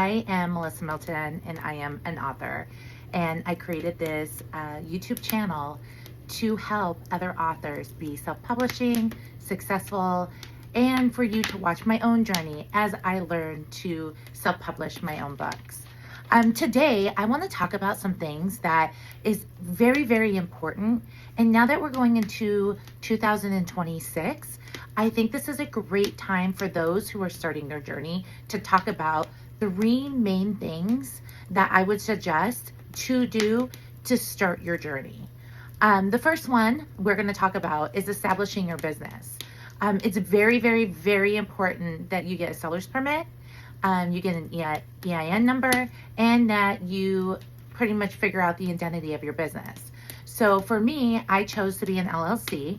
I am Melissa Milton, and I am an author. And I created this YouTube channel to help other authors be self-publishing, successful, and for you to watch my own journey as I learn to self-publish my own books. Today, I want to talk about some things that is very, very important. And now that we're going into 2026, I think this is a great time for those who are starting their journey to talk about 3 main things that I would suggest to do to start your journey. The first one we're going to talk about is establishing your business. It's very, very, very important that you get a seller's permit, you get an EIN number, and that you pretty much figure out the identity of your business. So for me, I chose to be an LLC.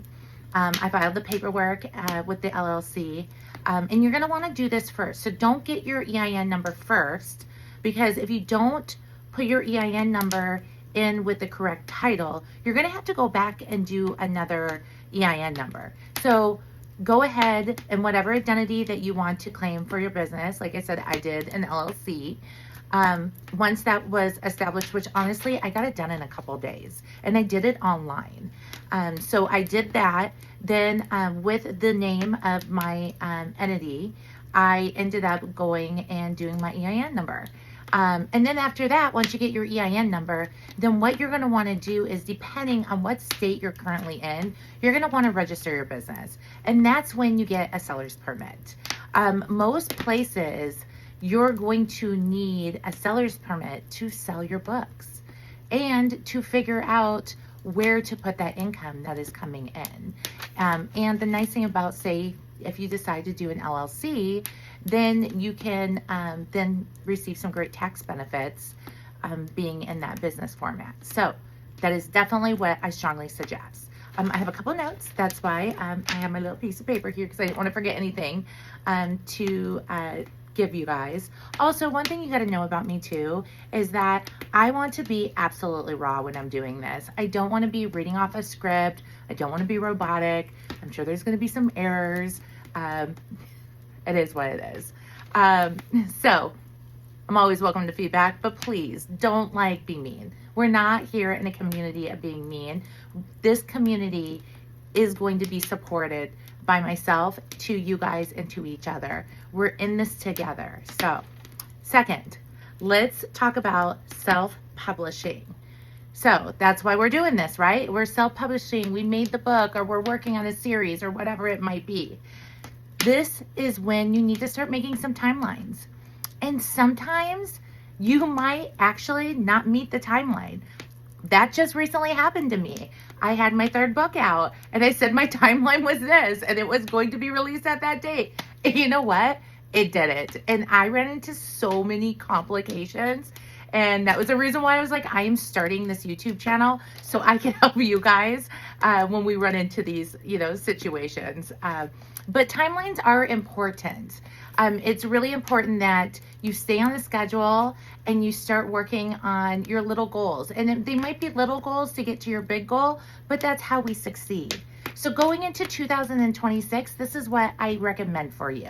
I filed the paperwork with the LLC, and you're going to want to do this first. So don't get your EIN number first, because if you don't put your EIN number in with the correct title, you're going to have to go back and do another EIN number. So go ahead and whatever identity that you want to claim for your business. Like I said, I did an LLC. Once that was established, which honestly, I got it done in a couple days, and I did it online. So I did that. Then with the name of my entity, I ended up going and doing my EIN number. And then after that, once you get your EIN number, then what you're going to want to do is, depending on what state you're currently in, you're going to want to register your business. And that's when you get a seller's permit. Most places, you're going to need a seller's permit to sell your books and to figure out where to put that income that is coming in. And the nice thing about, say, if you decide to do an LLC, then you can then receive some great tax benefits being in that business format. So that is definitely what I strongly suggest. I have a couple notes. That's why I have my little piece of paper here, because I didn't want to forget anything to give you guys. Also, one thing you got to know about me too is that I want to be absolutely raw when I'm doing this. I don't want to be reading off a script. I don't want to be robotic. I'm sure there's going to be some errors. It is what it is. So I'm always welcome to feedback, but please don't be mean. We're not here in a community of being mean. This community is going to be supported by myself, to you guys, and to each other. We're in this together. So, second, let's talk about self-publishing. So that's why we're doing this, right? We're self-publishing. We made the book, or we're working on a series, or whatever it might be. This is when you need to start making some timelines. And sometimes you might actually not meet the timeline. That just recently happened to me. I had my 3rd book out, and I said my timeline was this, and it was going to be released at that date. And you know what? It didn't. And I ran into so many complications. And that was the reason why I was like, I am starting this YouTube channel so I can help you guys when we run into these, situations. But timelines are important. It's really important that you stay on the schedule and you start working on your little goals. And they might be little goals to get to your big goal, but that's how we succeed. So going into 2026, this is what I recommend for you,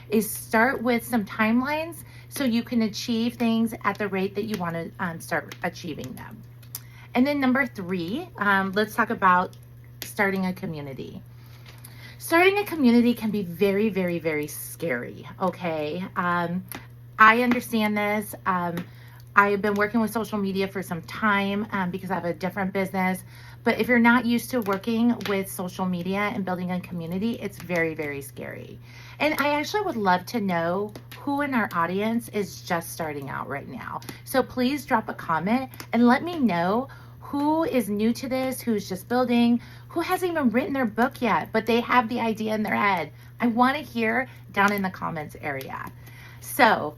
is start with some timelines so you can achieve things at the rate that you want to start achieving them. And then number 3, let's talk about starting a community. Starting a community can be very, very, very scary, okay? I understand this. I have been working with social media for some time because I have a different business. But if you're not used to working with social media and building a community, it's very, very scary. And I actually would love to know who in our audience is just starting out right now. So please drop a comment and let me know who is new to this, who's just building, who hasn't even written their book yet, but they have the idea in their head. I want to hear down in the comments area. So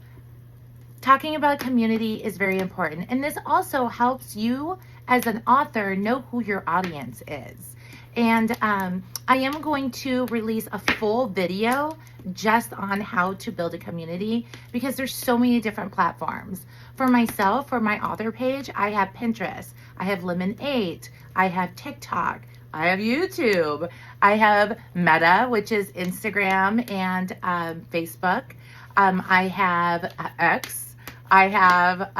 talking about community is very important. And this also helps you as an author know who your audience is. And I am going to release a full video just on how to build a community, because there's so many different platforms. For myself, for my author page, I have Pinterest, I have Lemon8, I have TikTok, I have YouTube, I have Meta, which is Instagram and Facebook, I have X, I have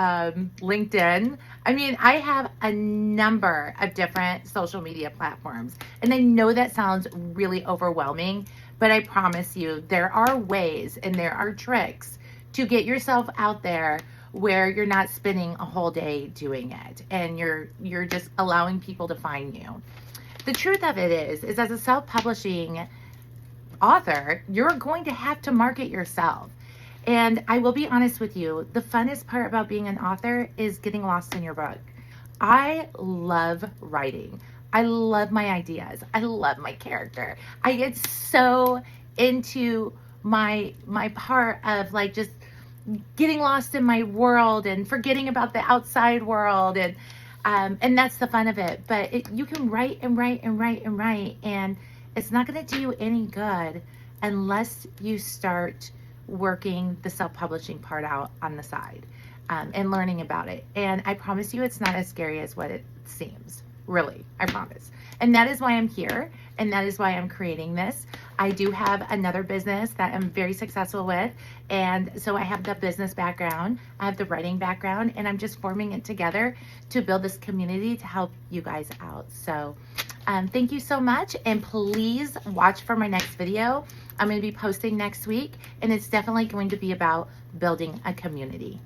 LinkedIn. I mean, I have a number of different social media platforms. And I know that sounds really overwhelming, but I promise you, there are ways and there are tricks to get yourself out there where you're not spending a whole day doing it and you're just allowing people to find you. The truth of it is as a self-publishing author, you're going to have to market yourself. And I will be honest with you, the funnest part about being an author is getting lost in your book. I love writing. I love my ideas. I love my character. I get so into my part of like just getting lost in my world and forgetting about the outside world, and that's the fun of it. But you can write and write and write and write, and it's not going to do you any good unless you start working the self-publishing part out on the side, and learning about it. And I promise you, it's not as scary as what it seems. Really, I promise. And that is why I'm here, and that is why I'm creating this. I do have another business that I'm very successful with, and so I have the business background, I have the writing background, and I'm just forming it together to build this community to help you guys out. So thank you so much, and please watch for my next video. I'm going to be posting next week, and it's definitely going to be about building a community.